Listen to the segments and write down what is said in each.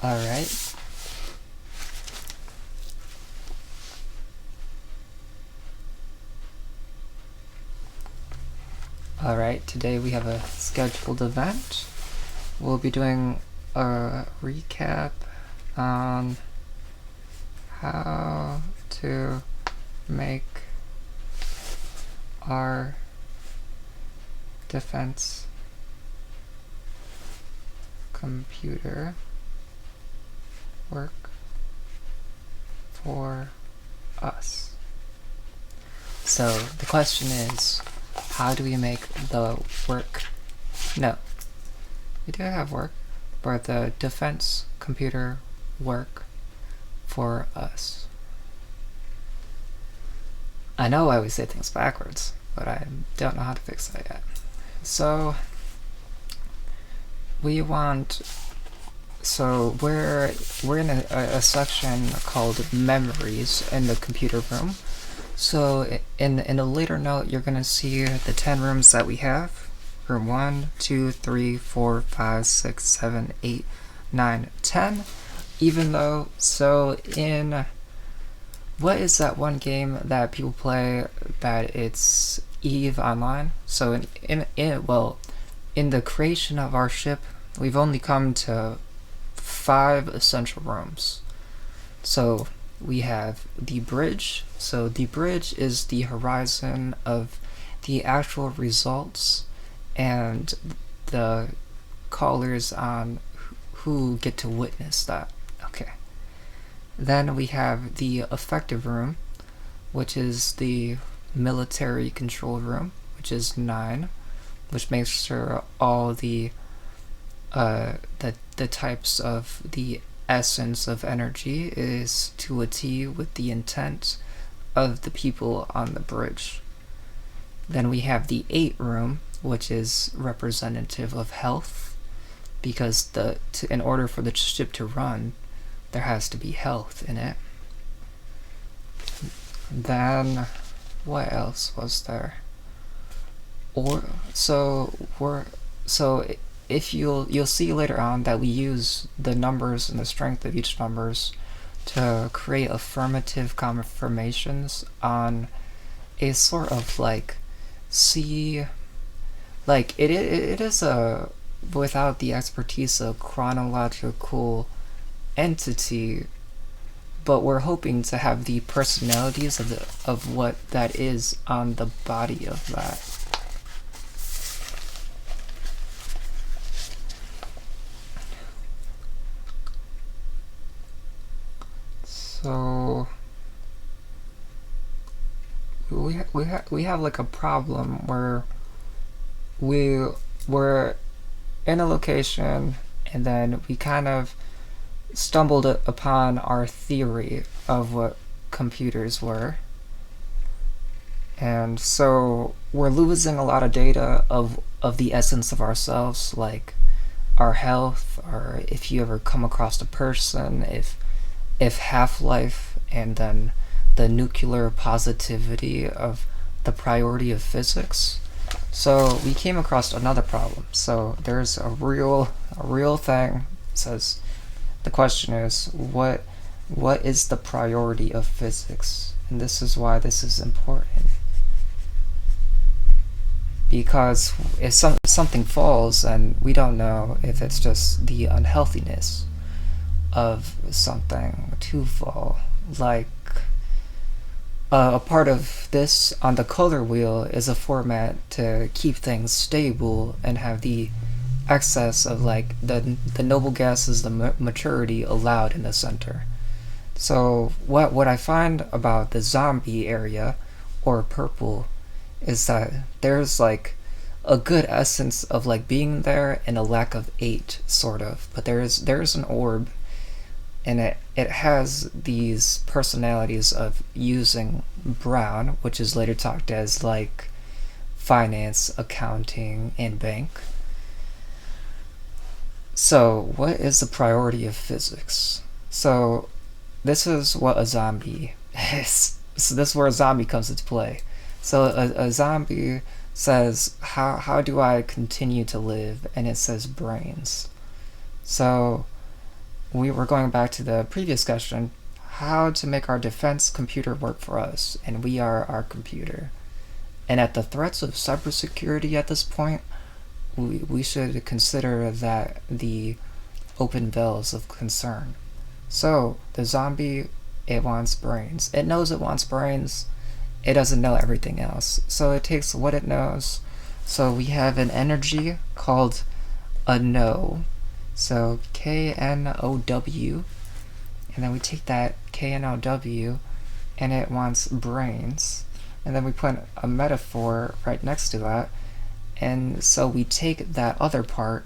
Alright. Alright, today we have a scheduled event. We'll be doing a recap on how to make our defense computer work for us. So the question is, how do we make the work? No, we do have work, but the defense computer work for us. I know I always say things backwards, but I don't know how to fix that yet. So we want. So we're in a section called memories in the computer room. So in a later note, you're gonna see the 10 rooms that we have. Room 1, 2, 3, 4, 5, 6, 7, 8, 9, 10. Even though, so in what is that one game that people play that it's Eve Online? So in the creation of our ship, we've only come to 5 essential rooms. So we have the bridge. So the bridge is the horizon of the actual results and the callers on who get to witness that. Okay. Then we have the effective room, which is the military control room, which is 9, which makes sure all the types of the essence of energy is to a T with the intent of the people on the bridge. Then we have the 8 room, which is representative of health, because in order for the ship to run, there has to be health in it. Then what else was there? If you'll see later on that we use the numbers and the strength of each numbers to create affirmative confirmations on a sort of like it is a, without the expertise, a chronological entity, but we're hoping to have the personalities of what that is on the body of that. So we have like a problem where we're in a location and then we kind of stumbled upon our theory of what computers were, and so we're losing a lot of data of the essence of ourselves, like our health, or if you ever come across a person, if half-life, and then the nuclear positivity of the priority of physics. So we came across another problem. So there's a real thing. It says the question is what is the priority of physics? And this is why this is important. Because if something falls, and we don't know if it's just the unhealthiness of something to fall. Like a part of this on the color wheel is a format to keep things stable and have the excess of like the noble gases, the maturity allowed in the center. So what I find about the zombie area, or purple, is that there's like a good essence of like being there and a lack of 8, sort of, but there's an orb, and it has these personalities of using brown, which is later talked as like finance, accounting, and bank. So what is the priority of physics? So this is what a zombie is. So this is where a zombie comes into play. So a zombie says, how do I continue to live? And it says brains. So we were going back to the previous question, how to make our defense computer work for us, and we are our computer. And at the threats of cybersecurity at this point, we should consider that the open veils of concern. So, the zombie, it wants brains. It knows it wants brains. It doesn't know everything else. So it takes what it knows. So we have an energy called a know. So KNOW. And then we take that KNOW and it wants brains. And then we put a metaphor right next to that. And so we take that other part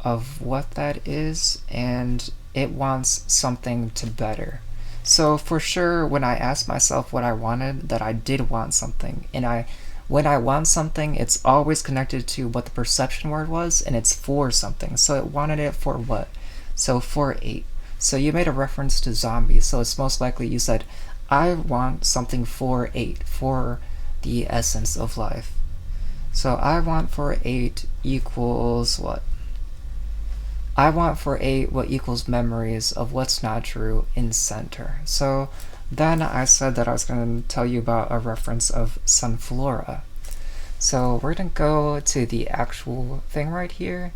of what that is and it wants something to better. So for sure, when I asked myself what I wanted, that I did want something. And when I want something, it's always connected to what the perception word was, and it's for something. So it wanted it for what? So for 8. So you made a reference to zombies, so it's most likely you said, I want something for 8, for the essence of life. So I want for 8 equals what? I want for 8 what equals memories of what's not true in center. So then I said that I was going to tell you about a reference of Sunflora. So we're going to go to the actual thing right here.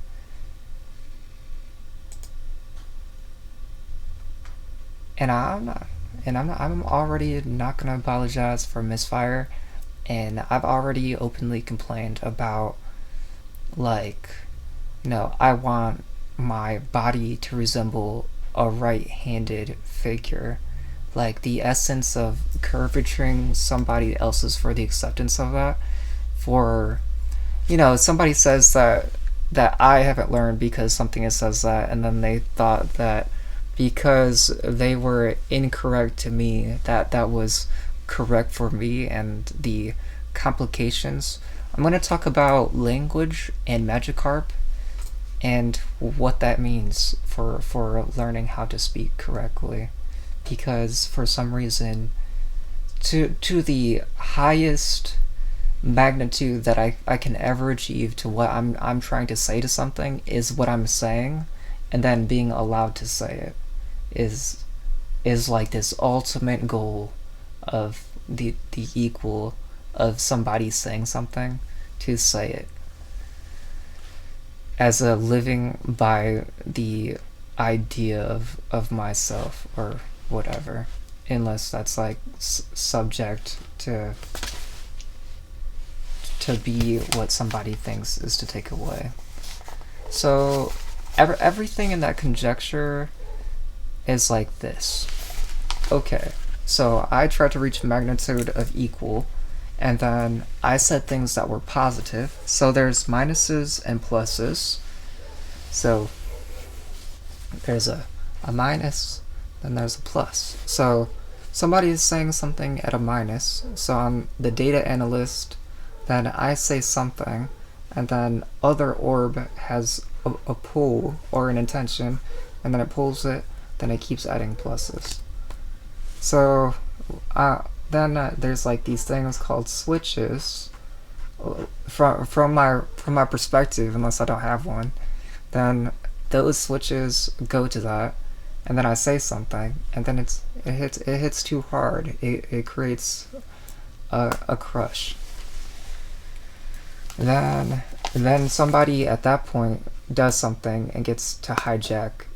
And I'm already not going to apologize for misfire. And I've already openly complained about, like, no, I want my body to resemble a right-handed figure. Like the essence of curvaturing somebody else's for the acceptance of that. For, somebody says that I haven't learned because something says that, and then they thought that because they were incorrect to me, that was correct for me, and the complications. I'm going to talk about language and Magikarp and what that means for learning how to speak correctly, because for some reason to the highest magnitude that I can ever achieve to what I'm trying to say to something is what I'm saying, and then being allowed to say it is like this ultimate goal of the equal of somebody saying something, to say it as a living by the idea of myself or whatever, unless that's like subject to be what somebody thinks is to take away. So everything in that conjecture is like this. Okay, so I tried to reach magnitude of equal, and then I said things that were positive. So there's minuses and pluses. So there's a minus, then there's a plus. So somebody is saying something at a minus. So I'm the data analyst, then I say something, and then other orb has a pull or an intention, and then it pulls it, then it keeps adding pluses. So then there's like these things called switches. From my perspective, unless I don't have one, then those switches go to that, and then I say something, and then it hits too hard. It creates a crush. Then somebody at that point does something and gets to hijack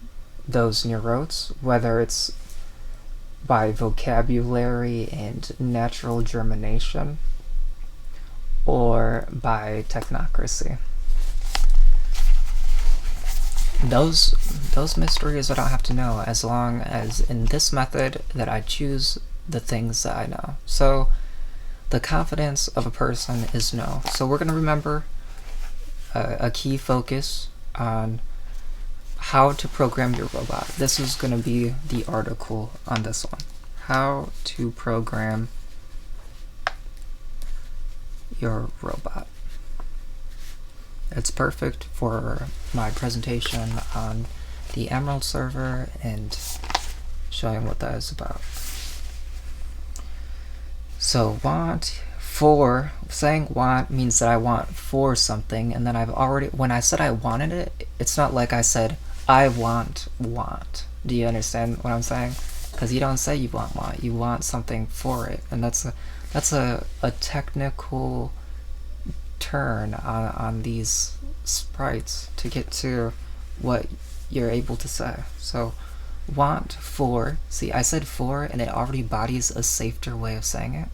those neurotes, whether it's by vocabulary and natural germination, or by technocracy. Those mysteries I don't have to know, as long as in this method that I choose the things that I know. So the confidence of a person is no. So we're going to remember a key focus on how to program your robot. This is going to be the article on this one. How to program your robot. It's perfect for my presentation on the Emerald server and showing what that is about. So saying want means that I want for something, and then when I said I wanted it, it's not like I said I want. Do you understand what I'm saying? Because you don't say you want. You want something for it, and that's a technical turn on these sprites to get to what you're able to say. So want for, see, I said for, and it already bodies a safer way of saying it.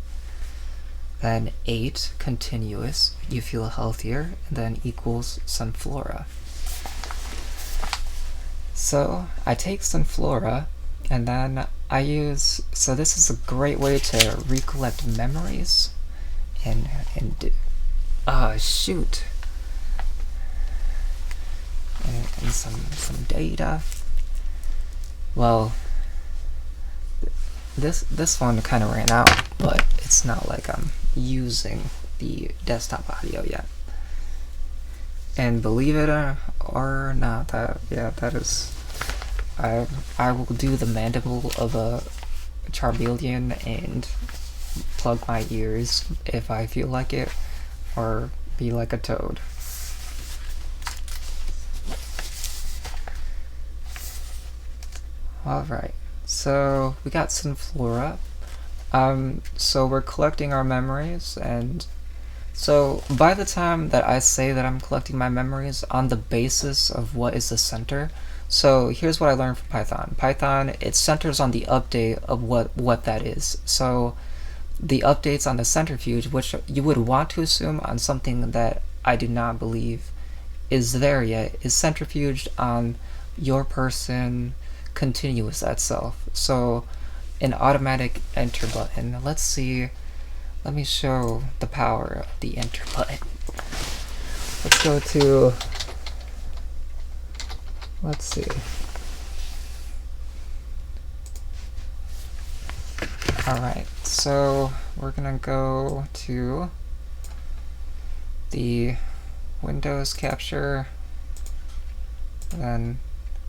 Then 8 continuous, you feel healthier, and then equals Sunflora. So I take Sunflora, and then I use, so this is a great way to recollect memories and shoot, and some data. Well, this one kind of ran out, but it's not like I'm using the desktop audio yet. And believe it or not, that is, I will do the mandible of a Charbelian and plug my ears if I feel like it, or be like a toad. Alright, so we got Sunflora. So we're collecting our memories, and so by the time that I say that I'm collecting my memories on the basis of what is the center, so here's what I learned from Python. Python, it centers on the update of what that is. So the updates on the centrifuge, which you would want to assume on something that I do not believe is there yet, is centrifuged on your person continuous itself. So an automatic enter button. Let's see, let me show the power of the enter button. Let's go to, let's see. Alright, so we're gonna go to the Windows capture, then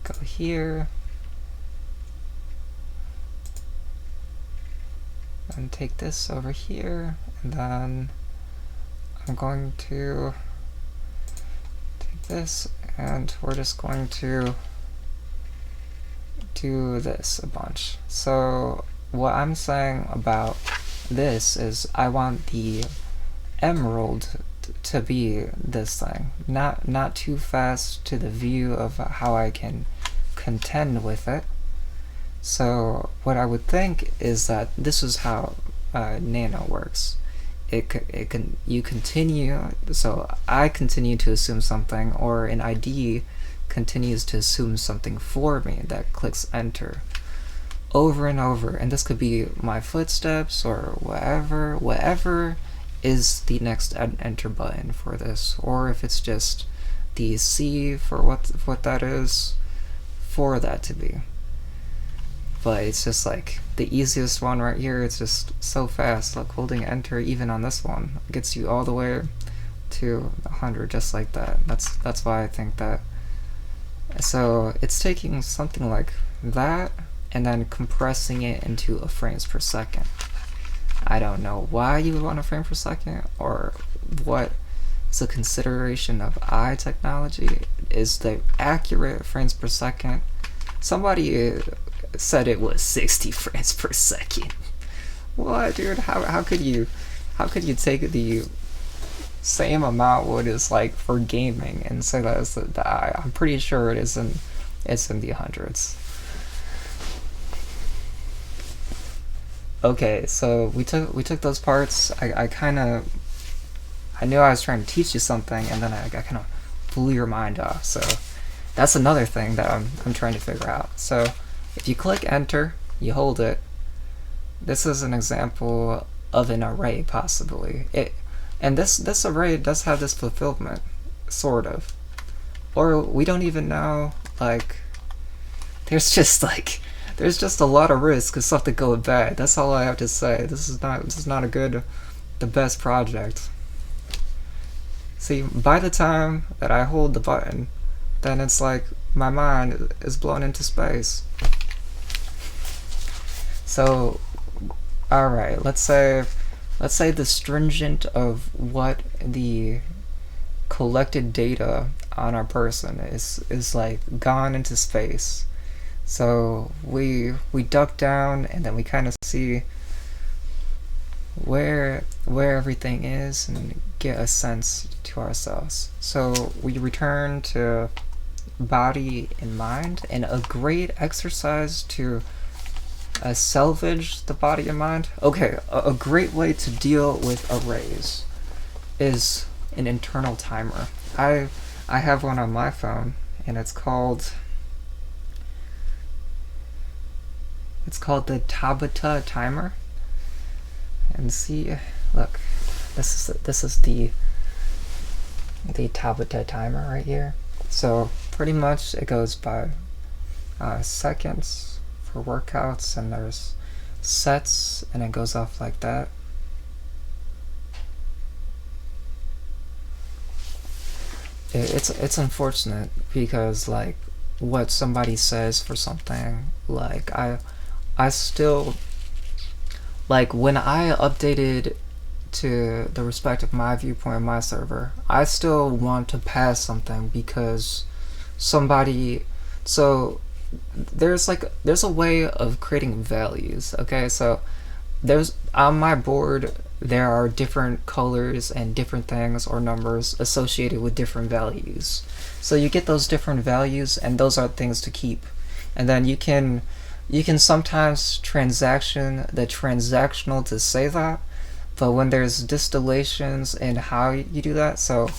go here, and take this over here, and then I'm going to take this, and we're just going to do this a bunch. So what I'm saying about this is I want the emerald to be this thing, not too fast to the view of how I can contend with it. So what I would think is that this is how Nano works. You continue, so I continue to assume something, or an ID continues to assume something for me that clicks enter over and over, and this could be my footsteps or whatever is the next enter button for this, or if it's just the C for what that is for that to be. But it's just like the easiest one right here. It's just so fast. Like holding enter even on this one gets you all the way to 100 just like that. That's why I think that. So it's taking something like that and then compressing it into a frames per second. I don't know why you would want a frame per second, or what is a consideration of eye technology. Is the accurate frames per second? Somebody said it was 60 frames per second. What, dude? How could you take the same amount what is like for gaming and say that is the eye? I'm pretty sure it's in the hundreds. Okay, so we took those parts. I knew I was trying to teach you something, and then I kind of blew your mind off. So that's another thing that I'm trying to figure out. So if you click enter, you hold it. This is an example of an array, possibly. And this array does have this fulfillment, sort of. Or we don't even know, like, there's just a lot of risk of something going bad. That's all I have to say. This is not the best project. See, by the time that I hold the button, then it's like my mind is blown into space. So, alright, let's say the stringent of what the collected data on our person is like gone into space. So we duck down and then we kind of see where everything is and get a sense to ourselves. So we return to body and mind, and a great exercise to salvage the body and mind. Okay, a great way to deal with arrays is an internal timer. I have one on my phone, and it's called the Tabata timer. And see, look, this is the Tabata timer right here. So pretty much it goes by seconds for workouts, and there's sets, and it goes off like that. It's unfortunate because like what somebody says for something, like I still, like when I updated to the respect of my viewpoint on my server, I still want to pass something because somebody, so there's a way of creating values. Okay, so there's on my board there are different colors and different things or numbers associated with different values. So you get those different values, and those are things to keep. And then you can sometimes transaction the transactional to say that, but when there's distillations in how you do that, so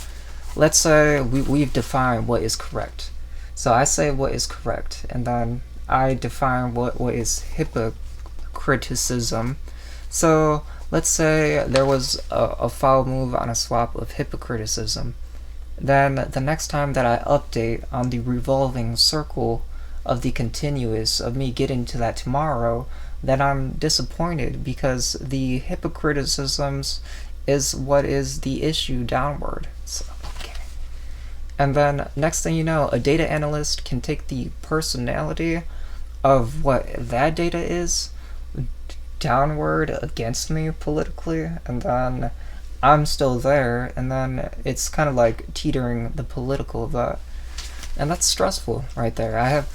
let's say we've defined what is correct. So I say what is correct, and then I define what is hypocriticism. So let's say there was a foul move on a swap of hypocriticism. Then the next time that I update on the revolving circle of the continuous of me getting to that tomorrow, then I'm disappointed because the hypocriticisms is what is the issue downward. So, okay. And then next thing you know, a data analyst can take the personality of what that data is downward against me politically, and then I'm still there, and then it's kind of like teetering the political of that, and that's stressful right there. I have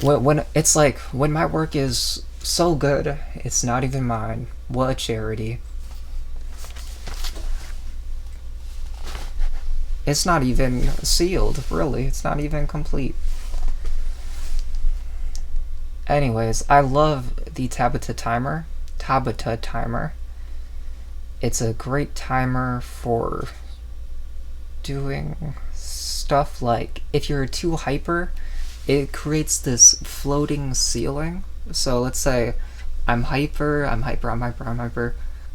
when it's like when my work is so good it's not even mine. What a charity. It's not even sealed, really. It's not even complete. Anyways, I love the Tabata timer. It's a great timer for doing stuff like if you're too hyper, it creates this floating ceiling. So let's say I'm hyper,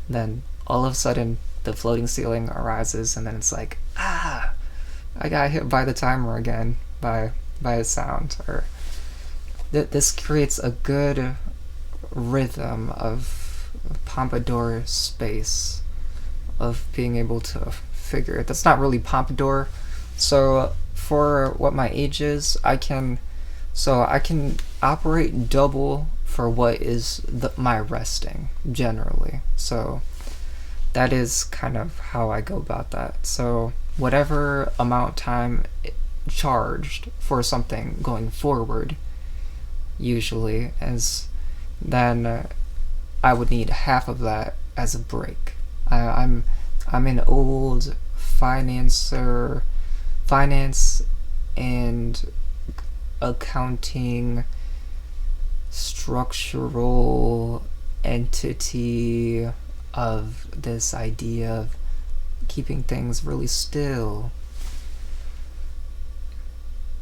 then all of a sudden the floating ceiling arises, and then it's like, I got hit by the timer again by a sound. Or this creates a good rhythm of pompadour space, of being able to figure it. That's not really pompadour. So for what my age is, I can operate double for what is my resting generally. So that is kind of how I go about that. So whatever amount time charged for something going forward, usually, as then I would need half of that as a break. I'm an old finance and accounting structural entity of this idea of keeping things really still.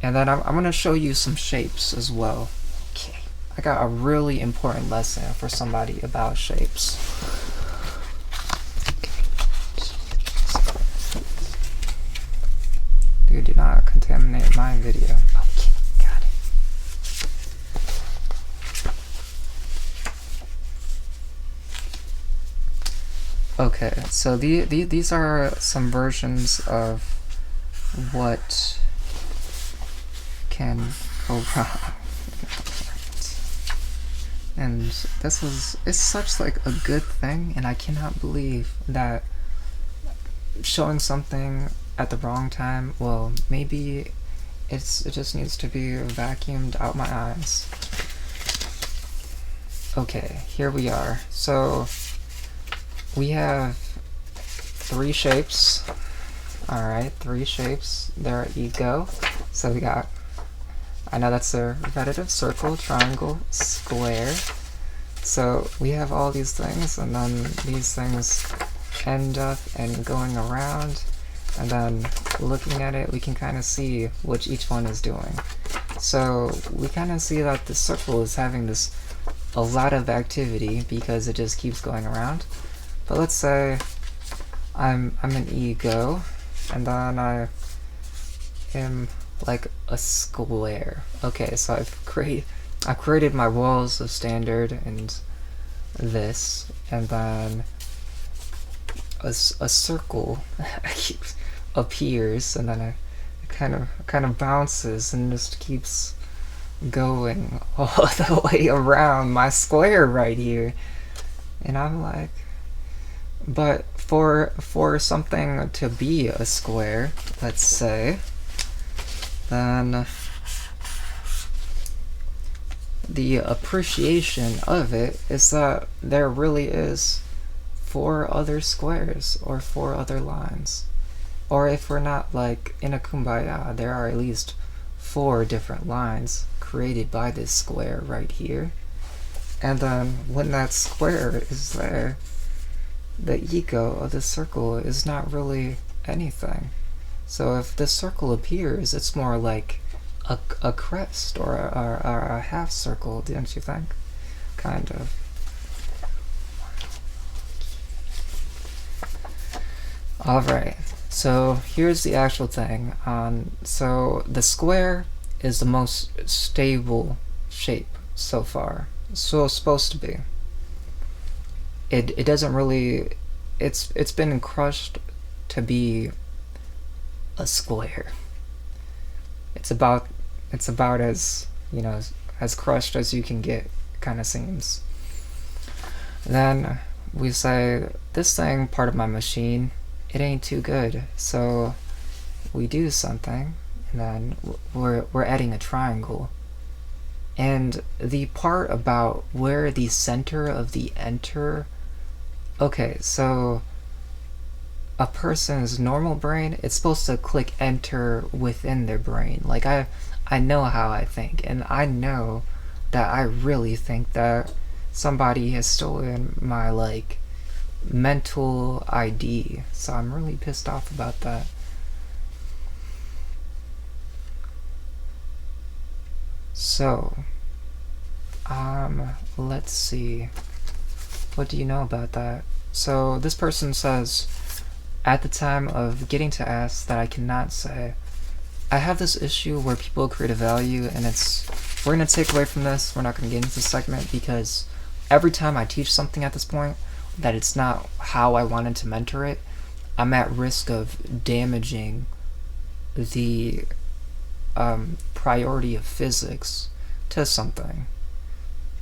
And then I'm going to show you some shapes as well. Okay, I got a really important lesson for somebody about shapes. Dude, do not contaminate my video. Okay, got it. Okay, so these are some versions of what can go wrong. And it's such like a good thing, and I cannot believe that showing something at the wrong time. Well, maybe it just needs to be vacuumed out my eyes. Okay, here we are. So we have 3 shapes. Alright, 3 shapes. There you go. So we got, I know that's a repetitive, circle, triangle, square. So we have all these things, and then these things end up and going around, and then looking at it we can kind of see what each one is doing. So we kind of see that the circle is having a lot of activity because it just keeps going around. But let's say I'm an ego, and then I am like a square. Okay, so I've created my walls of standard and this, and then a circle appears, and then it kind of bounces and just keeps going all the way around my square right here. And I'm like, but for something to be a square, let's say, then the appreciation of it is that there really is 4 other squares or 4 other lines. Or if we're not like in a kumbaya, there are at least 4 different lines created by this square right here. And then when that square is there, the ego of the circle is not really anything. So if the circle appears, it's more like a crest or a half circle, don't you think? Kind of. Alright, so here's the actual thing. So the square is the most stable shape so far. So it's supposed to be. It doesn't really, it's been crushed to be a square. It's about as, you know, as crushed as you can get, kind of seems. Then we say, this thing, part of my machine, it ain't too good, so we do something, and then we're adding a triangle. And the part about where the center of the enter, okay, so a person's normal brain, it's supposed to click enter within their brain. Like I know how I think, and I know that I really think that somebody has stolen my like mental ID, so I'm really pissed off about that. So let's see, what do you know about that? So this person says, at the time of getting to ask that I cannot say, I have this issue where people create a value, and we're going to take away from this, we're not going to get into this segment, because every time I teach something at this point that it's not how I wanted to mentor it, I'm at risk of damaging the priority of physics to something.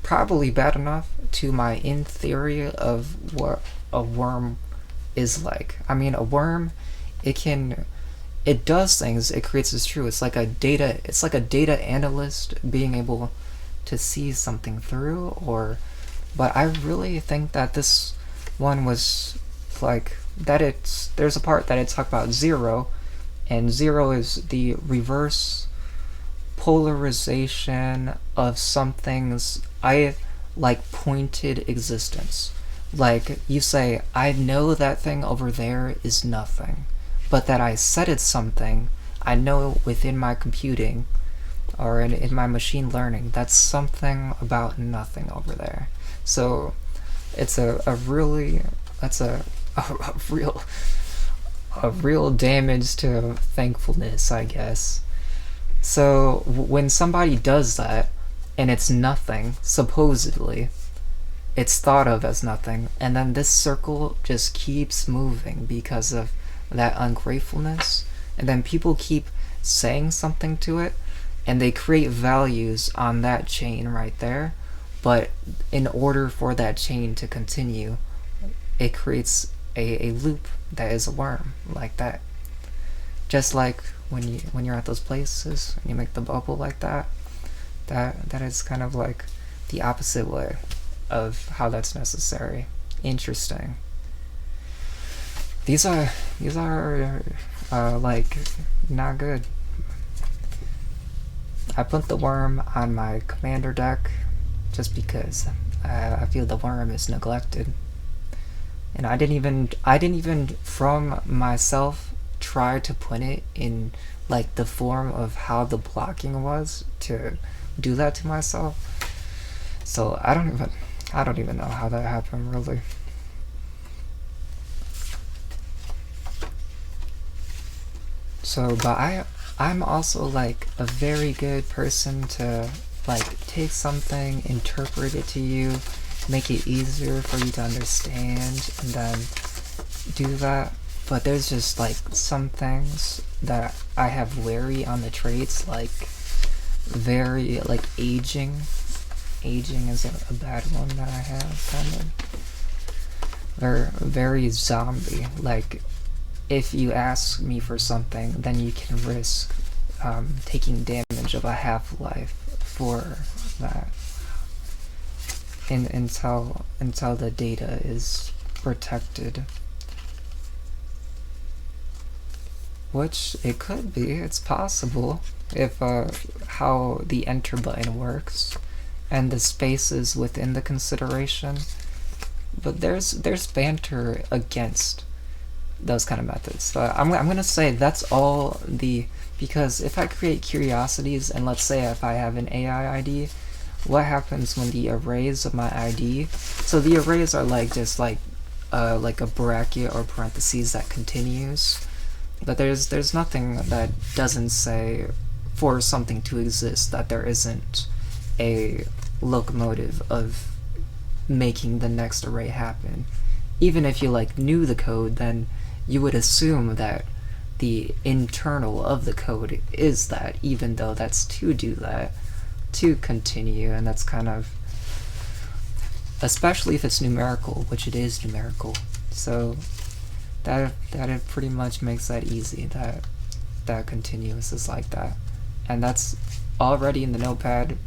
Probably bad enough to my in theory of what a worm is like. I mean, a worm, it does things, it creates this true. It's like a data analyst being able to see something through, but I really think that this one was like that. There's a part that it talked about 0, and 0 is the reverse polarization of something's like pointed existence. Like you say, I know that thing over there is nothing, but that I said it's something, I know within my computing or in my machine learning, that's something about nothing over there. So it's a real damage to thankfulness, I guess. So when somebody does that and it's nothing, supposedly, it's thought of as nothing, and then this circle just keeps moving because of that ungratefulness, and then people keep saying something to it, and they create values on that chain right there, but in order for that chain to continue, it creates a loop that is a worm, like that. just like when you're at those places and you make the bubble like that. That is kind of like the opposite way of how that's necessary. Interesting. These are like not good. I put the worm on my commander deck just because I feel the worm is neglected, and I didn't even from myself try to put it in like the form of how the blocking was to do that to myself. So I don't even know how that happened, really. So, but I'm also like a very good person to like take something, interpret it to you, make it easier for you to understand, and then do that. But there's just like some things that I have wary on the traits, like very like aging. Aging is a bad one that I have, kind of. They're very zombie. Like, if you ask me for something, then you can risk taking damage of a half-life for that. Until the data is protected. Which it could be, it's possible, if how the enter button works and the spaces within the consideration. But there's banter against those kind of methods. So I'm gonna say that's all because if I create curiosities, and let's say if I have an AI ID, what happens when the arrays of my ID, so the arrays are like just like a bracket or parentheses that continues, but there's nothing that doesn't say for something to exist that there isn't a locomotive of making the next array happen. Even if you like knew the code, then you would assume that the internal of the code is that, even though that's to do that, to continue, and that's kind of, especially if it's numerical, which it is numerical. So that it pretty much makes that easy, that continuous is like that. And that's already in the notepad.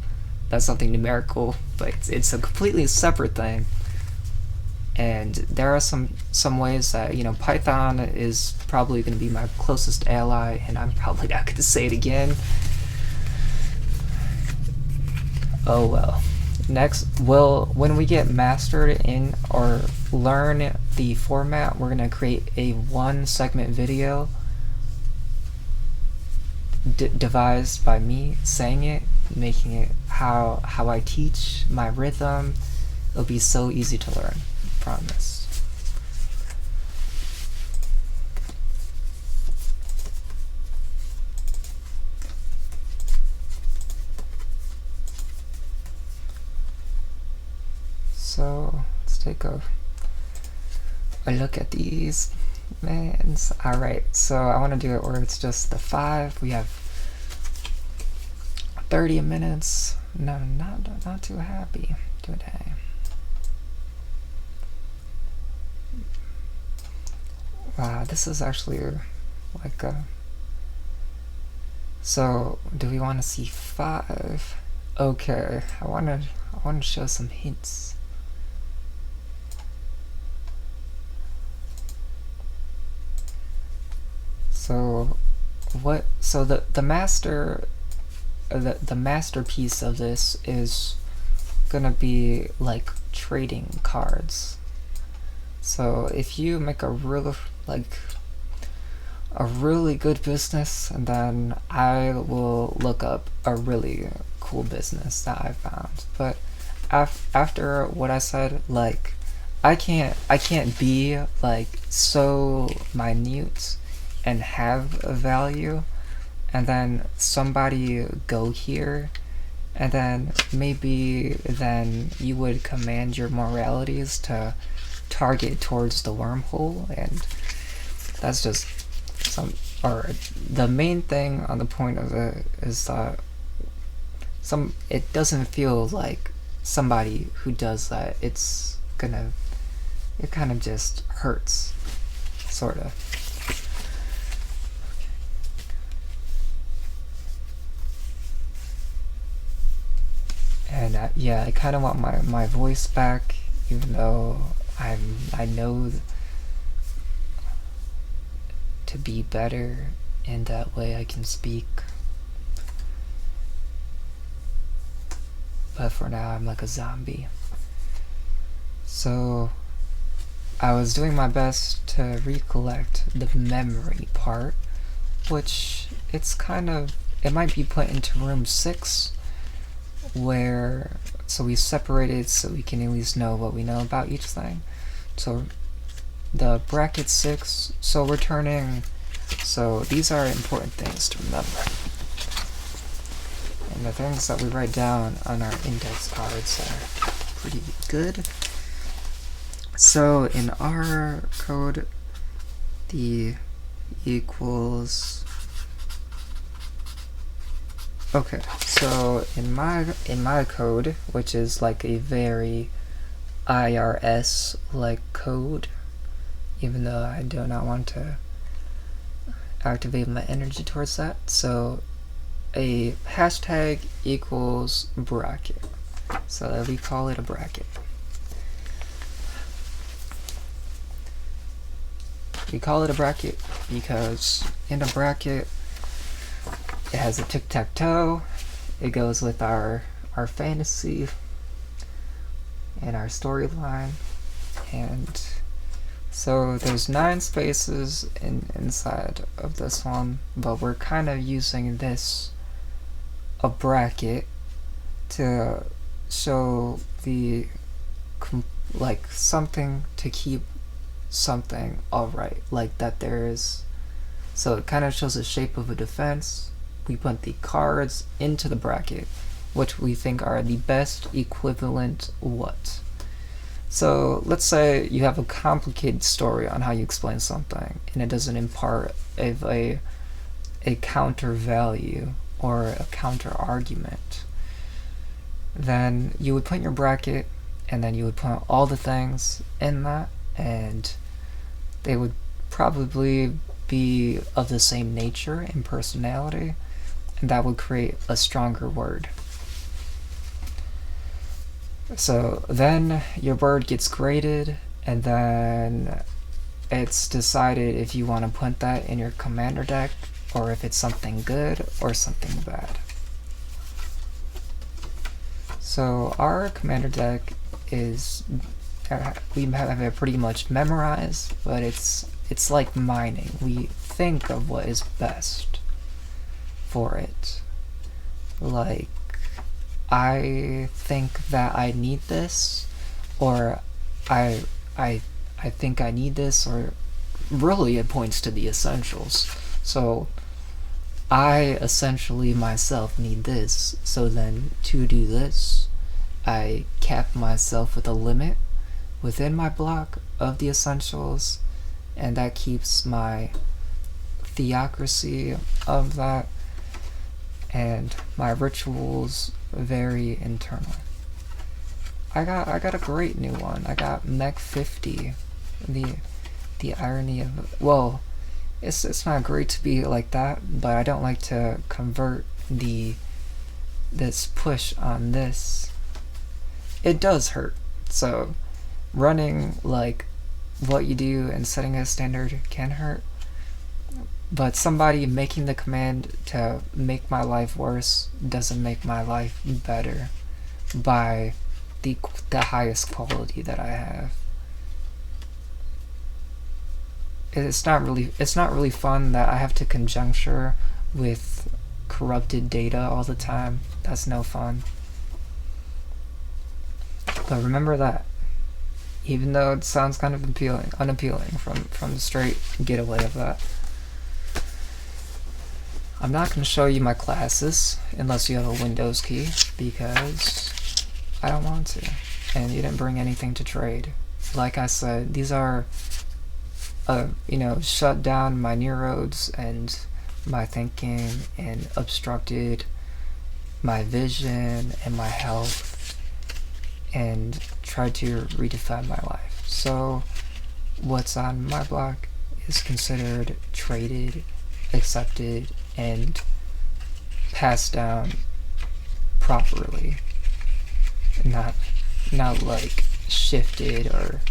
That's something numerical, but it's a completely separate thing. And there are some ways that, you know, Python is probably going to be my closest ally, and I'm probably not going to say it again. Oh well. Next, when we get mastered in or learn the format, we're going to create a 1-segment video devised by me saying it, making it how I teach, my rhythm. It'll be so easy to learn, I promise. So let's take a look at these mans. Alright, so I want to do it where it's just the 5. We have 30 minutes. No, not too happy today. Wow, this is actually like a... So, do we want to see 5? Okay, I want to show some hints. So, what? So the masterpiece of this is gonna be like trading cards. So if you make a really good business, and then I will look up a really cool business that I found. But after what I said, like I can't be like so minute and have a value, and then somebody go here, and then maybe then you would command your moralities to target towards the wormhole, and that's just the main thing on the point of it is that it doesn't feel like somebody who does that, it kind of just hurts, sort of. And yeah, I kind of want my voice back, even though I know to be better, and that way I can speak. But for now, I'm like a zombie. So I was doing my best to recollect the memory part, which it might be put into room 6, where, so we separated so we can at least know what we know about each thing. So the bracket 6, so these are important things to remember. And the things that we write down on our index cards are pretty good. So in our code, the equals. Okay, so in my code, which is like a very IRS like code, even though I do not want to activate my energy towards that, so a hashtag equals bracket, so that we call it a bracket. We call it a bracket because in a bracket it has a tic-tac-toe, it goes with our fantasy and our storyline, and so there's 9 spaces inside of this one, but we're kind of using a bracket to show the like something to keep something alright, like that there is, so it kind of shows the shape of a defense. We put the cards into the bracket, which we think are the best equivalent what. So let's say you have a complicated story on how you explain something and it doesn't impart a counter value or a counter argument, then you would put your bracket and then you would put all the things in that, and they would probably be of the same nature and personality, and that would create a stronger word. So then your word gets graded, and then it's decided if you want to put that in your commander deck or if it's something good or something bad. So our commander deck is, we have it pretty much memorized, but it's like mining. We think of what is best for it. Like, I think that I need this, or I think I need this, or really it points to the essentials. So I essentially myself need this, so then to do this, I cap myself with a limit within my block of the essentials, and that keeps my theocracy of that and my rituals very internal. I got a great new one. I got Mech 50. The irony of, well, it's not great to be like that, but I don't like to convert this push on this. It does hurt. So running like what you do and setting a standard can hurt, but somebody making the command to make my life worse doesn't make my life better by the highest quality that I have. It's not really fun that I have to conjuncture with corrupted data all the time. That's no fun. But remember that, even though it sounds kind of unappealing from the straight getaway of that. I'm not going to show you my classes unless you have a Windows key, because I don't want to, and you didn't bring anything to trade. Like I said, these are shut down my neurodes and my thinking and obstructed my vision and my health and tried to redefine my life. So what's on my block is considered traded, accepted, and passed down properly. not like shifted or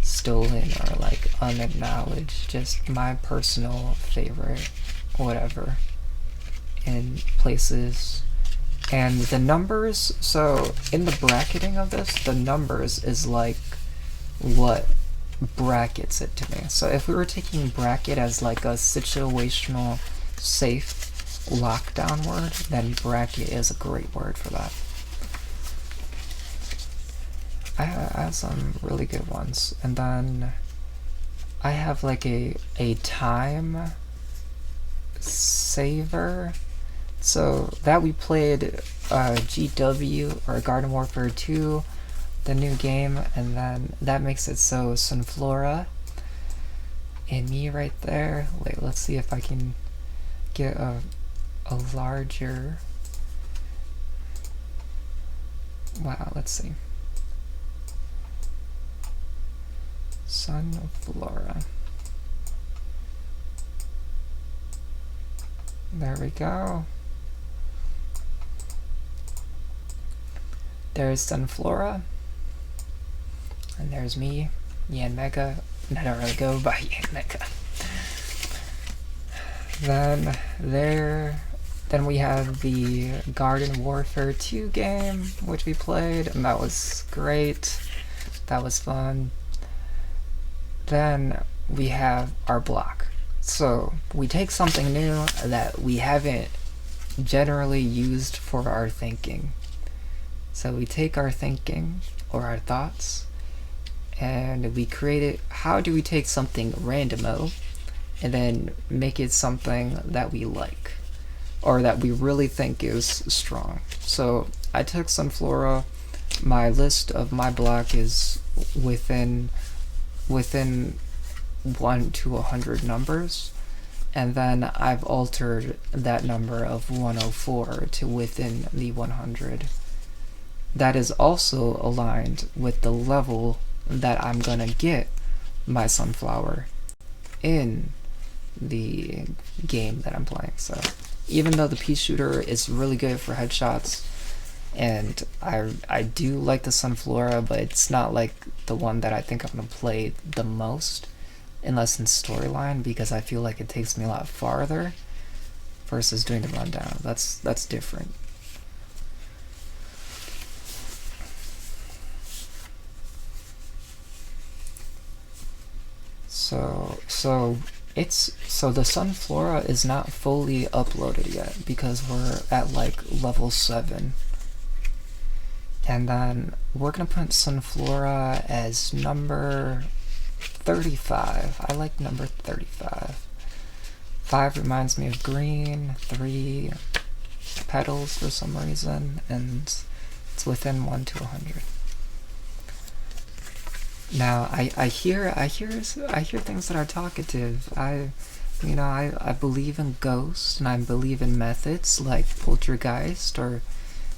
stolen or like unacknowledged, just my personal favorite whatever in places. And the numbers, so in the bracketing of this, the numbers is like what brackets it to me. So if we were taking bracket as like a situational safe lockdown word, then bracket is a great word for that. I have some really good ones. And then I have like a time saver. So that we played GW or Garden Warfare 2, the new game, and then that makes it so Sunflora and me right there. Wait, let's see if I can get a larger. Wow, let's see. Sunflora. There we go. There's Sunflora. And there's me, Yan Mega. I don't really go by Yan Mega. Then we have the Garden Warfare 2 game, which we played, and that was great. That was fun. Then we have our block. So we take something new that we haven't generally used for our thinking. So we take our thinking or our thoughts and we create it. How do we take something randomo and then make it something that we like or that we really think is strong? So I took Sunflora. My list of my block is within 1 to 100 numbers, and then I've altered that number of 104 to within the 100. That is also aligned with the level that I'm gonna get my Sunflower in the game that I'm playing. So even though the pea shooter is really good for headshots, and I do like the Sunflora, but it's not like the one that I think I'm gonna play the most, unless in storyline, because I feel like it takes me a lot farther versus doing the rundown. That's different. So the Sunflora is not fully uploaded yet because we're at like level 7. And then we're gonna put Sunflora as number 35. I like number 35. 5 reminds me of green, 3 petals for some reason, and it's within 1 to 100. Now I hear things that are talkative. I believe in ghosts and I believe in methods like poltergeist or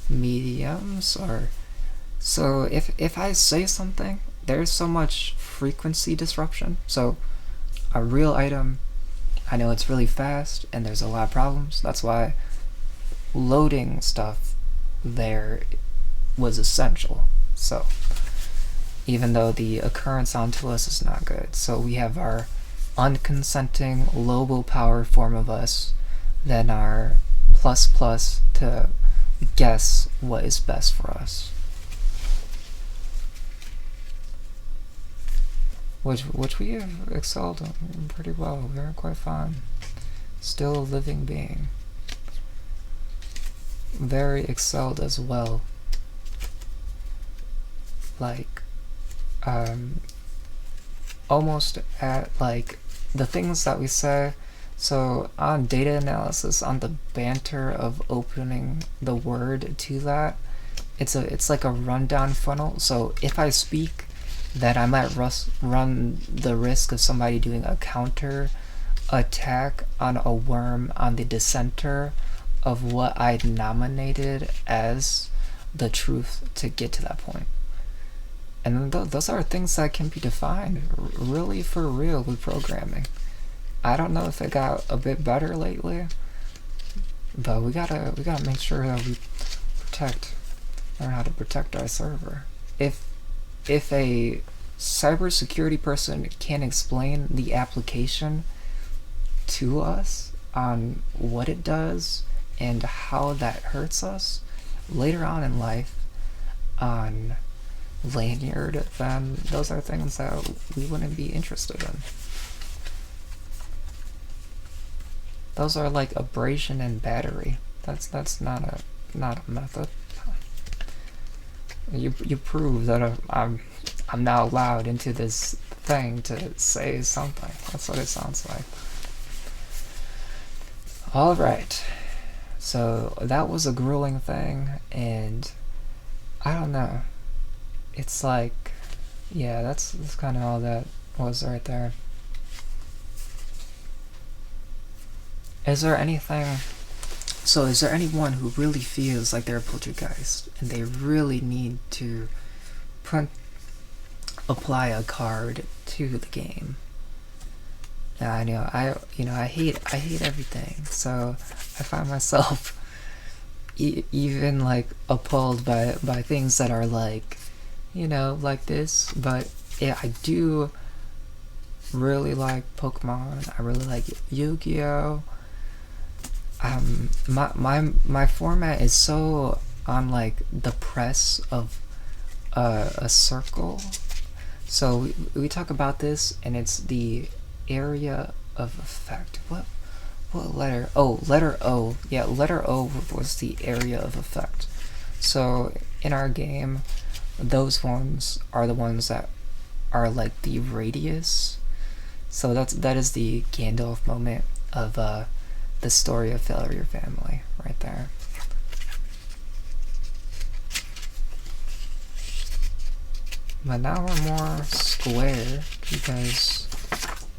mediums, or so if I say something, there's so much frequency disruption. So a real item, I know it's really fast and there's a lot of problems. That's why loading stuff there was essential. So even though the occurrence onto us is not good, so we have our unconsenting low power form of us, then our plus to guess what is best for us, which we have excelled pretty well. We are quite fine. Still a living being. Very excelled as well. Like almost at like the things that we say. So on data analysis, on the banter of opening the word to that, it's like a rundown funnel. So if I speak, that I might run the risk of somebody doing a counter attack on a worm on the dissenter of what I nominated as the truth to get to that point. And those are things that can be defined really for real with programming. I don't know if it got a bit better lately, but we gotta make sure that we protect learn how to protect our server. If a cybersecurity person can't explain the application to us on what it does and how that hurts us later on in life on lanyard, then those are things that we wouldn't be interested in. Those are like abrasion and battery. That's not a method. You prove that I'm now allowed into this thing to say something. That's what it sounds like. Alright. So that was a grueling thing, and I don't know. It's like, yeah, that's kind of all that was right there. Is there anything... So is there anyone who really feels like they're a poltergeist and they really need to apply a card to the game? Yeah, I know. I hate everything. So I find myself even like appalled by things that are like, like this. But yeah, I do really like Pokemon. I really like Yu-Gi-Oh. My format is so on like the press of a circle. So we talk about this, and it's the area of effect. What letter? Oh, letter O. Yeah, letter O was the area of effect. So in our game, those ones are the ones that are like the radius. So that is the Gandalf moment of the story of Failure Family right there. But now we're more square because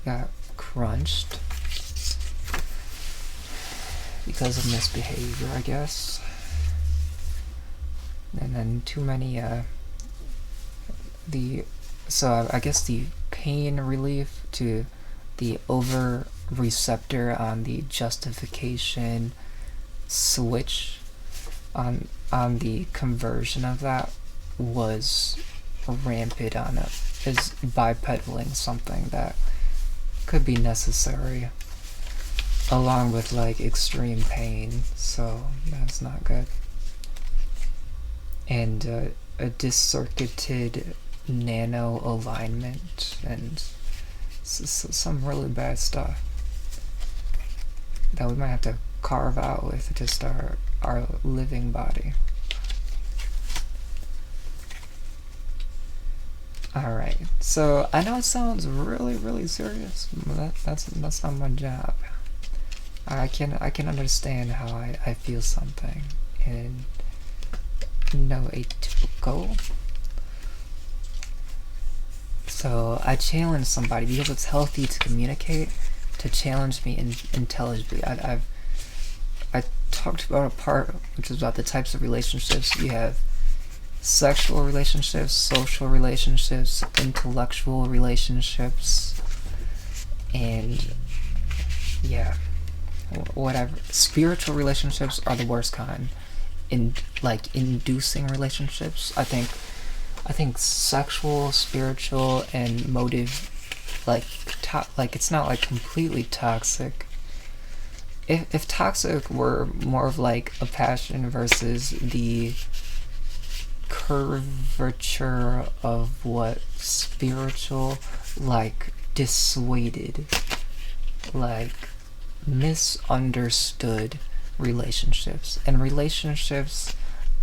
we got crunched because of misbehavior, I guess. And then too many so I guess the pain relief to the over receptor on the justification switch on the conversion of that was rampant on it, is bipedaling something that could be necessary along with like extreme pain, so that's not good. And a discircuited nano alignment and some really bad stuff that we might have to carve out with just our living body. Alright, so I know it sounds really serious, but that's not my job. I can understand how I feel something in no atypical. So I challenge somebody because it's healthy to communicate, to challenge me intelligibly. I talked about a part which is about the types of relationships. You have sexual relationships, social relationships, intellectual relationships, and yeah, whatever. Spiritual relationships are the worst kind. Like inducing relationships, I think sexual, spiritual, and motive, like it's not like completely toxic. If toxic were more of like a passion versus the curvature of what spiritual, like dissuaded, like misunderstood relationships, and relationships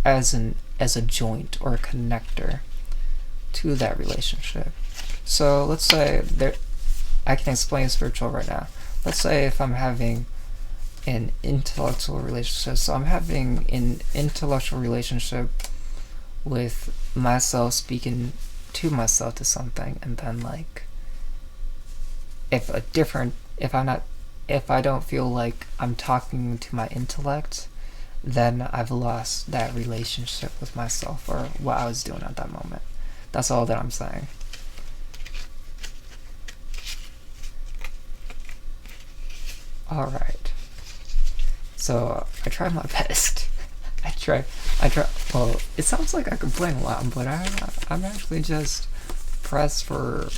as a joint or a connector to that relationship. So let's say I can explain spiritual right now. Let's say if I'm having an intellectual relationship, so I'm having an intellectual relationship with myself, speaking to myself to something, and then like if I don't feel like I'm talking to my intellect, then I've lost that relationship with myself or what I was doing at that moment. That's all that I'm saying. Alright. So I tried my best. I try. Well, it sounds like I complain a lot, but I'm actually just pressed for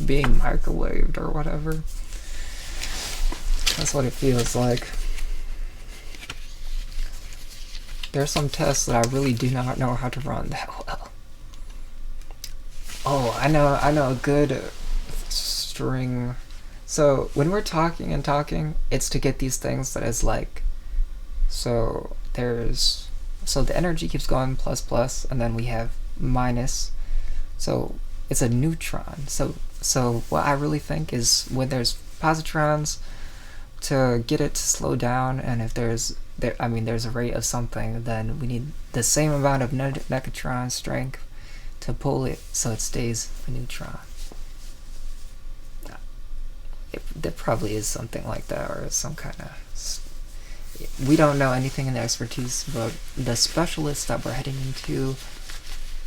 being microwaved or whatever. That's what it feels like. There's some tests that I really do not know how to run that well. Oh, I know a good string. So when we're talking and talking, it's to get these things that is like. So the energy keeps going plus plus, and then we have minus. So it's a neutron. So what I really think is when there's positrons, to get it to slow down, and if there's a rate of something, then we need the same amount of negatron strength to pull it so it stays a neutron. There probably is something like that, or some kind of. We don't know anything in the expertise, but the specialists that we're heading into,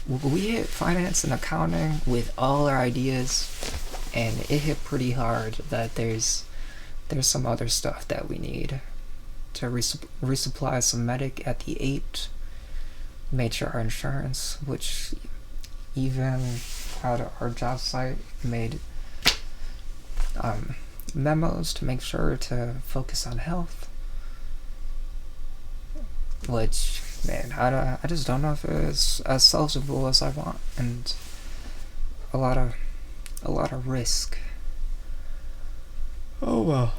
we hit finance and accounting with all our ideas, and it hit pretty hard that there's some other stuff that we need to resupply some medic at the 8, made sure our insurance, which even at our job site made memos to make sure to focus on health, which, man, I just don't know if it's as salvageable as I want, and a lot of risk. Oh well.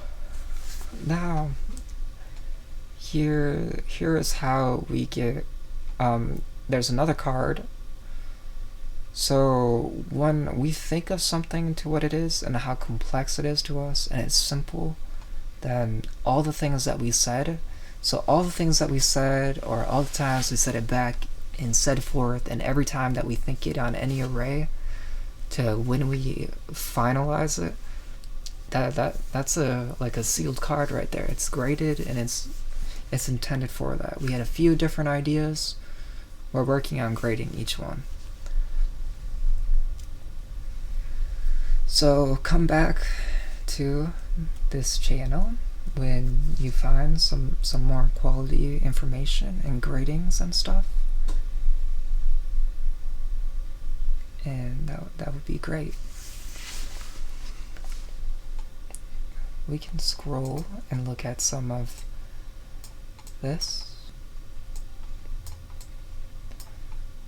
Now, here is how we get. There's another card. So when we think of something to what it is and how complex it is to us, and it's simple, then all the things that we said. So all the things that we said, or all the times we said it back and said forth, and every time that we think it on any array, to when we finalize it, that's like a sealed card right there. It's graded, and it's intended for that. We had a few different ideas. We're working on grading each one. So come back to this channel when you find some more quality information and gradings and stuff, and that would be great. We can scroll and look at some of this,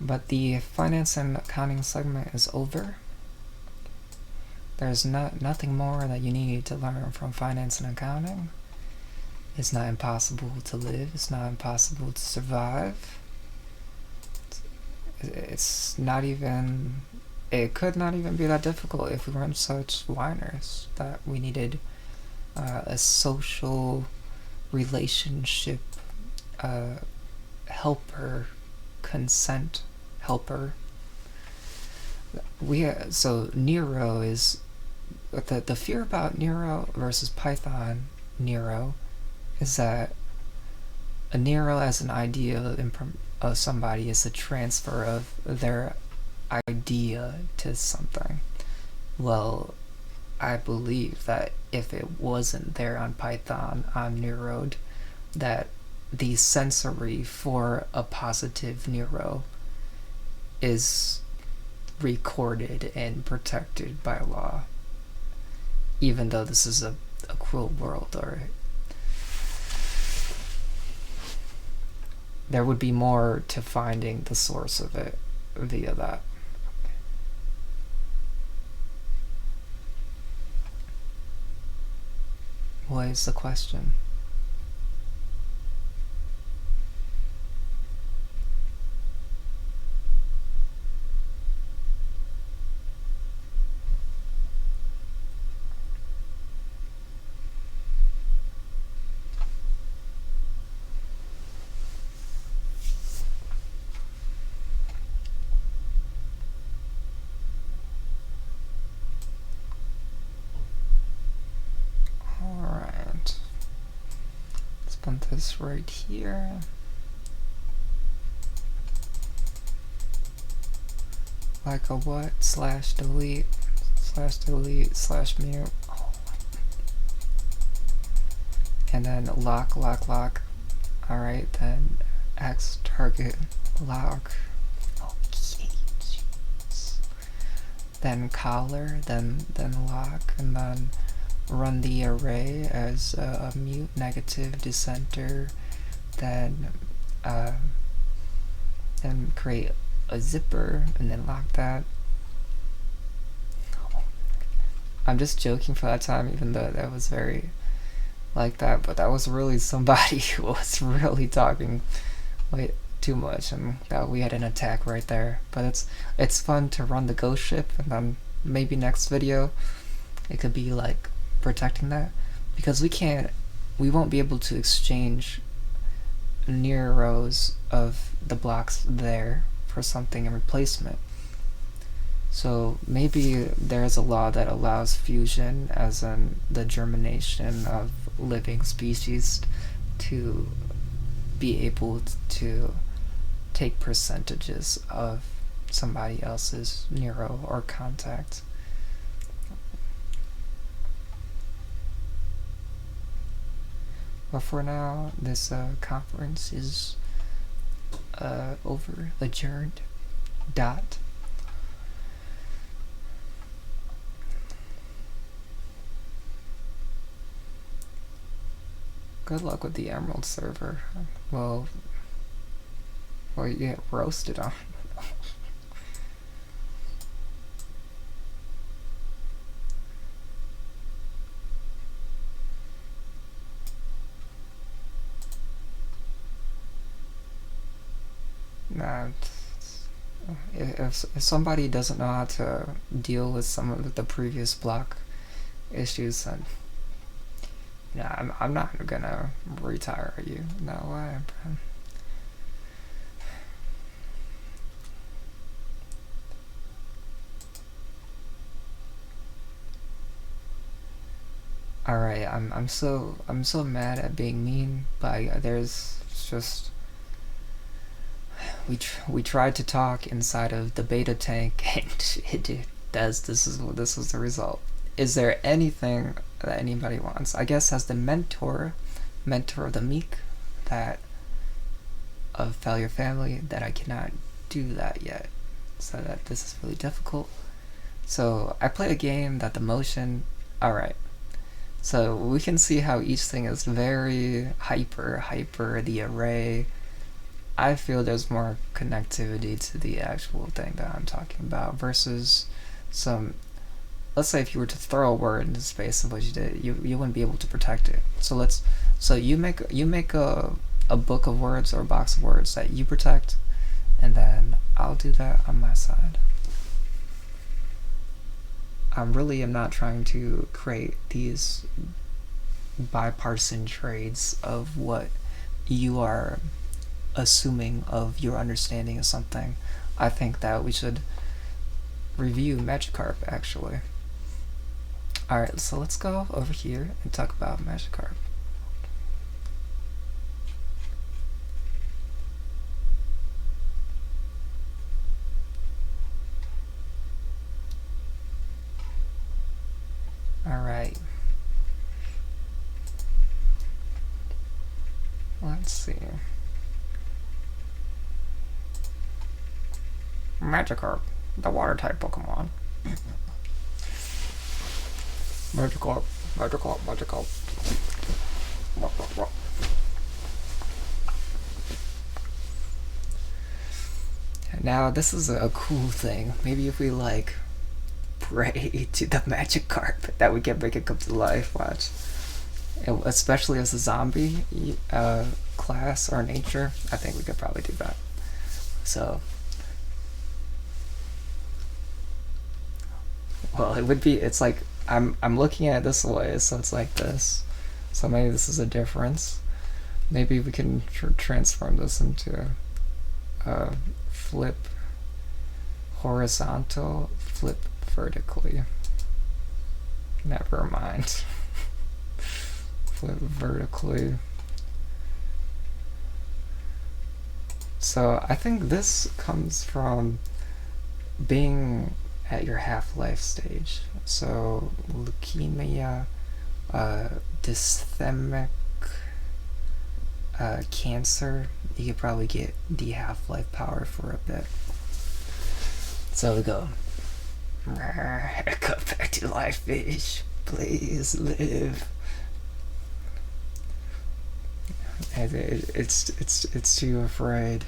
but the finance and accounting segment is over. There's nothing more that you need to learn from finance and accounting. It's not impossible to live. It's not impossible to survive. It's not even. It could not even be that difficult if we weren't such whiners that we needed a social relationship helper, consent helper. So Nero is the fear about Nero versus Python Nero is that a Nero as an idea of somebody is a transfer of their idea to something. Well, I believe that if it wasn't there on Python, on Neurode, that the sensory for a positive Nero is recorded and protected by law, even though this is a cruel world, or there would be more to finding the source of it via that. What is the question? Put this right here. Like a what? /delete /mute. Oh. And then lock. Alright, then X target lock. Okay, jeez. Then collar, then lock, and then run the array as a mute negative dissenter, then create a zipper and then lock that. I'm just joking for that time, even though that was very like that, but that was really somebody who was really talking way too much, and that we had an attack right there. But it's fun to run the ghost ship, and then maybe next video it could be like protecting that, because we won't be able to exchange near rows of the blocks there for something in replacement. So maybe there's a law that allows fusion, as in the germination of living species, to be able to take percentages of somebody else's neuro or contact. But for now, this conference is over, adjourned. Dot. Good luck with the Emerald server. Well, you get roasted on. Nah, if somebody doesn't know how to deal with some of the previous block issues, then yeah, I'm not gonna retire you. No way, bro. Alright, I'm so mad at being mean, but there's just we tried to talk inside of the beta tank, and it does. This was the result. Is there anything that anybody wants? I guess as the mentor of the meek, that of Failure Family, that I cannot do that yet, so that this is really difficult. So I play a game that the motion. Alright, so we can see how each thing is very hyper, the array. I feel there's more connectivity to the actual thing that I'm talking about versus some. Let's say if you were to throw a word into space of what you did, you wouldn't be able to protect it. So you make a book of words or a box of words that you protect, and then I'll do that on my side. I really am not trying to create these bipartisan trades of what you are assuming of your understanding of something. I think that we should review Magikarp, actually. Alright, so let's go over here and talk about Magikarp. Alright. Let's see. Magikarp, the water type Pokemon. Magikarp. Now this is a cool thing. Maybe if we like pray to the Magikarp, that we can make it come to life. Watch. Especially as a zombie class or nature, I think we could probably do that. So, well, it would be. It's like I'm looking at it this way, so it's like this. So maybe this is a difference. Maybe we can transform this into flip horizontal, flip vertically. Never mind. Flip vertically. So I think this comes from being at your half-life stage. So leukemia, dysthymic Cancer, you could probably get the half-life power for a bit. So we go. Come back to life, fish. Please live. It's too afraid.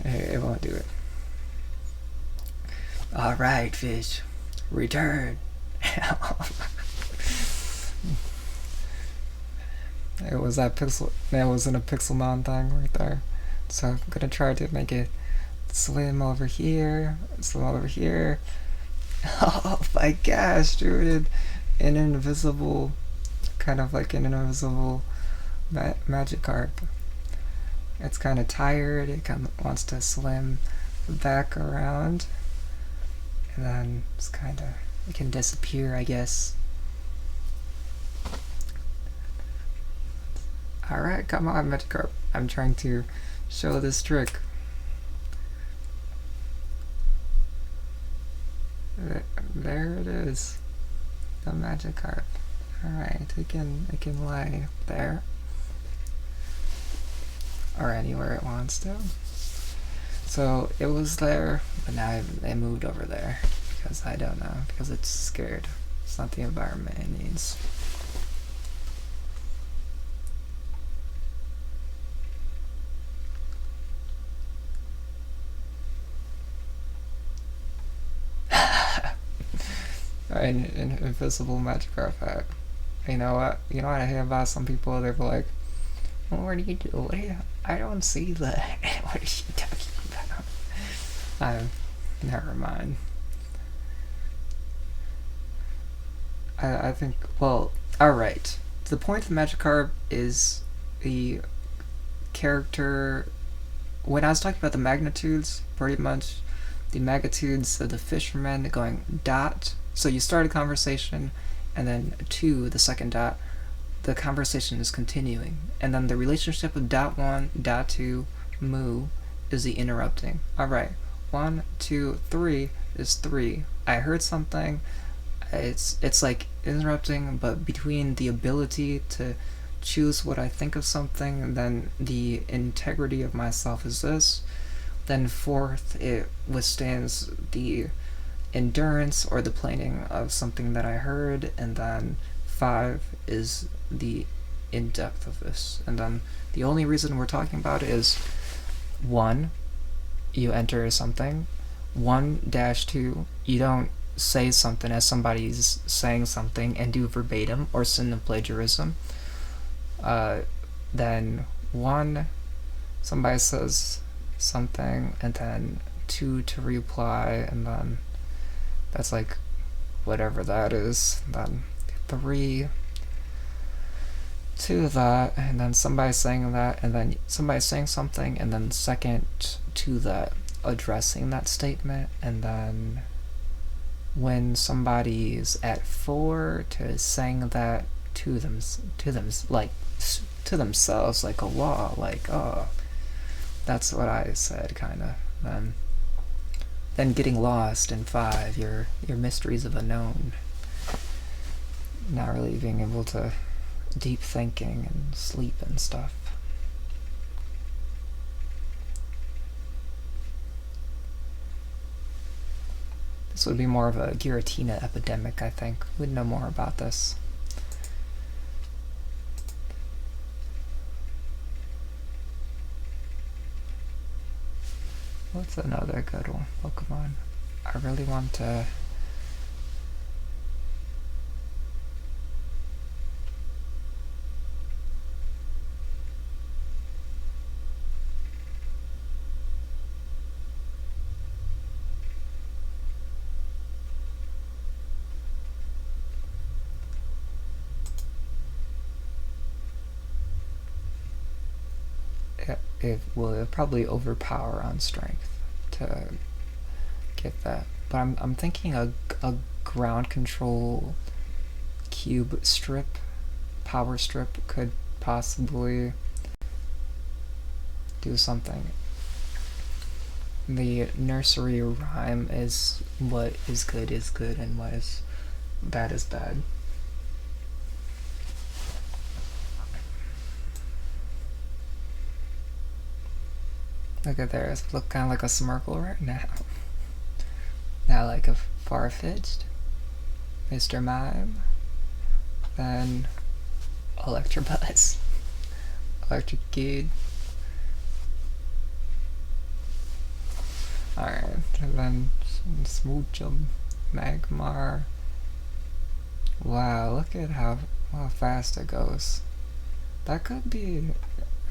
It won't do it. All right, fish, return. It was that pixel. That wasn't a Pixelmon thing right there. So I'm gonna try to make it slim over here, slim over here. Oh my gosh, dude! An invisible, kind of like an invisible Magikarp. It's kind of tired. It kind of wants to slim back around, and then it's kind of it can disappear, I guess. Alright, come on, Magikarp. I'm trying to show this trick. There it is. The Magikarp. Alright, it can lay there. Or anywhere it wants to. So it was there, but now it moved over there. Because I don't know. Because it's scared. It's not the environment it needs. An invisible Magikarp hat. You know what? You know what I hear about some people? They're like, well, "What do you do? What do you? I don't see that. What is she talking about?" Never mind. I think. Well, all right. The point of Magikarp is the character. When I was talking about the magnitudes, pretty much the magnitudes of the fisherman going dot. So you start a conversation, and then to the second dot, the conversation is continuing. And then the relationship of dot 1, dot 2, moo is the interrupting. Alright, 1, 2, 3 is 3. I heard something. It's like interrupting, but between the ability to choose what I think of something, and then the integrity of myself is this. Then fourth, it withstands the endurance or the planing of something that I heard, and then 5 is the in-depth of this. And then the only reason we're talking about it is 1, you enter something, 1-2, you don't say something as somebody's saying something and do verbatim or sin of plagiarism. Then 1, somebody says something, and then 2 to reply, and then that's like whatever that is. Then 3 to that, and then somebody saying that, and then somebody saying something, and then second to that, addressing that statement, and then when somebody's at 4 to saying that to them, like to themselves, like a law, like, oh, that's what I said, kind of. Then getting lost in 5, your mysteries of unknown. Not really being able to deep thinking and sleep and stuff. This would be more of a Giratina epidemic, I think. We'd know more about this. What's another good one? Pokemon. I really want to... It will probably overpower on strength to get that. But I'm thinking a ground control cube strip, power strip, could possibly do something. The nursery rhyme is what is good, and what is bad. Look at there, it's look kind of like a smirkle right now. Now like a far-fetched Mr. Mime, then Electrobuzz, Electric Kid. Alright, and then Smoochum, Magmar. Wow, look at how fast it goes. That could be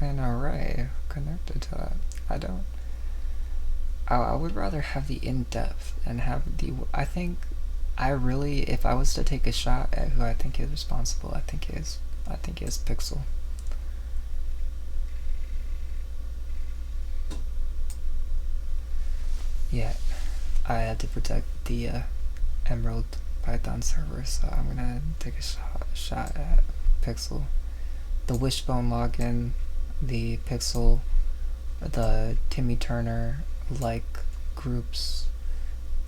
an array connected to that. I would rather have the in-depth and have the, I think, if I was to take a shot at who I think is responsible, I think it is Pixel. Yeah, I had to protect the Emerald Python server, so I'm gonna take a shot at Pixel. The Wishbone login, the Pixel, the Timmy Turner like groups,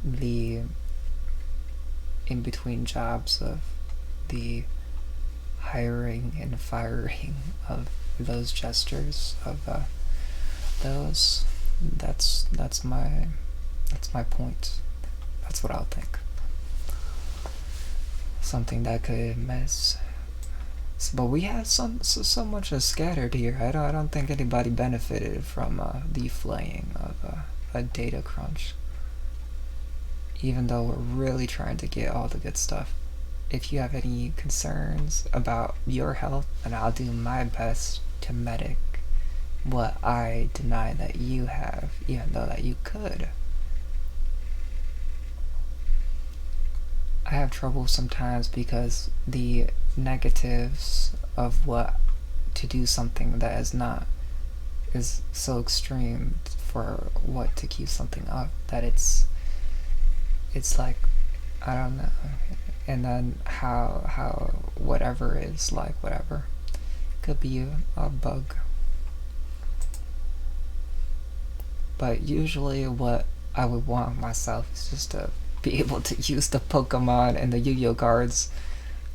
the in between jobs of the hiring and firing of those gestures of those. That's my point. That's what I'll think. Something that could mess. But we have so much scattered here. I don't think anybody benefited from the flaying of a data crunch. Even though we're really trying to get all the good stuff. If you have any concerns about your health, then I'll do my best to medic what I deny that you have, even though that you could. I have trouble sometimes because the negatives of what to do something that is not is so extreme for what to keep something up that it's like, I don't know. And then how whatever is like whatever could be a bug. But usually what I would want myself is just to be able to use the Pokemon and the Yu-Gi-Oh cards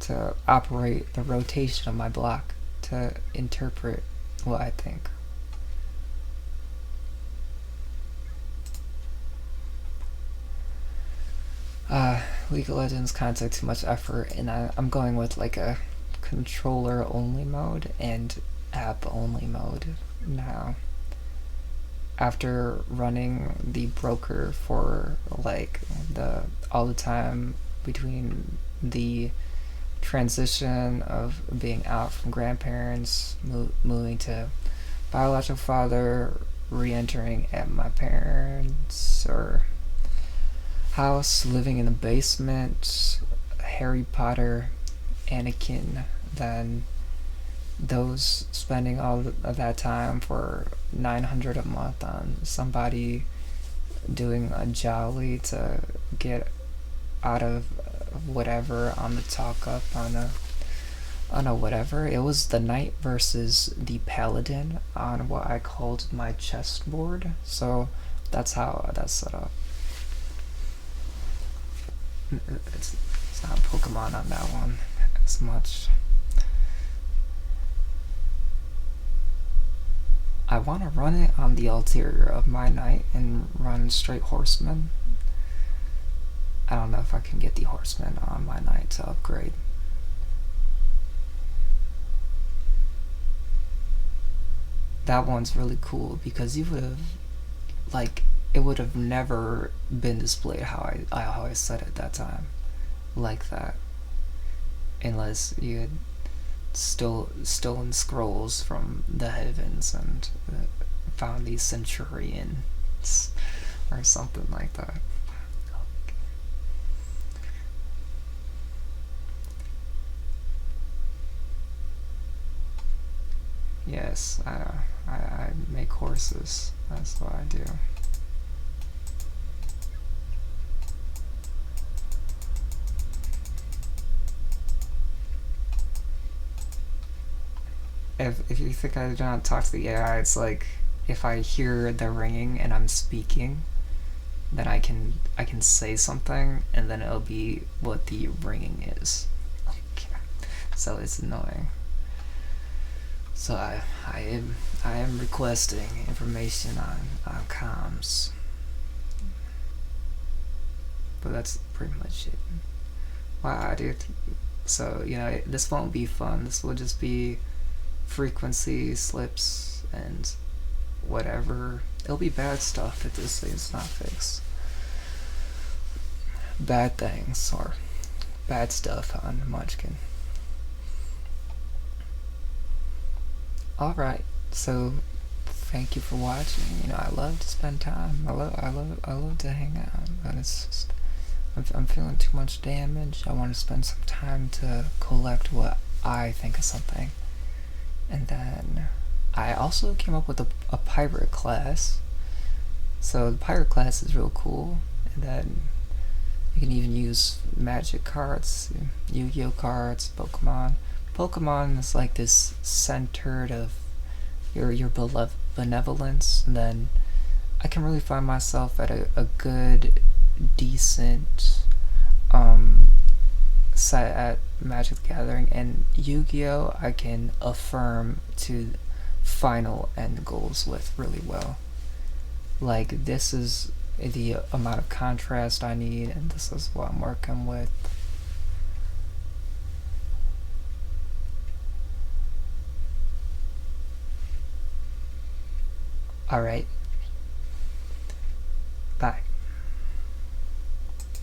to operate the rotation of my block to interpret what I think. League of Legends kind of took too much effort, and I'm going with like a controller only mode and app only mode now. After running the broker for like all the time between the transition of being out from grandparents, moving to biological father, re-entering at my parents or house, living in the basement, Harry Potter, Anakin, then those spending all of that time for $900 a month on somebody doing a jolly to get out of whatever on the talk up on a whatever. It was the knight versus the paladin on what I called my chessboard, so that's how that's set up. It's not Pokemon on that one as much. I want to run it on the ulterior of my knight and run straight horseman. I don't know if I can get the horseman on my knight to upgrade. That one's really cool because you would have, like, it would have never been displayed how I said it that time, like that, unless you had stolen scrolls from the heavens and found these centurions or something like that. Yes, I make horses. That's what I do. If you think I do not talk to the AI, it's like if I hear the ringing and I'm speaking, then I can say something and then it'll be what the ringing is. Okay. So it's annoying. So I am requesting information on comms. But that's pretty much it. Wow, dude. So, you know, this won't be fun. This will just be frequency slips and whatever. It'll be bad stuff if this thing's not fixed. Bad things or bad stuff on Munchkin. Alright, so thank you for watching. You know, I love to spend time. I love to hang out, but it's just I'm feeling too much damage. I want to spend some time to collect what I think of something. And then I also came up with a pirate class. So the pirate class is real cool. And then you can even use magic cards, Yu-Gi-Oh cards, Pokemon. Pokemon is like this centered of your benevolence, and then I can really find myself at a good, decent set at Magic the Gathering, and Yu-Gi-Oh I can affirm to final end goals with really well. Like, this is the amount of contrast I need, and this is what I'm working with. Alright,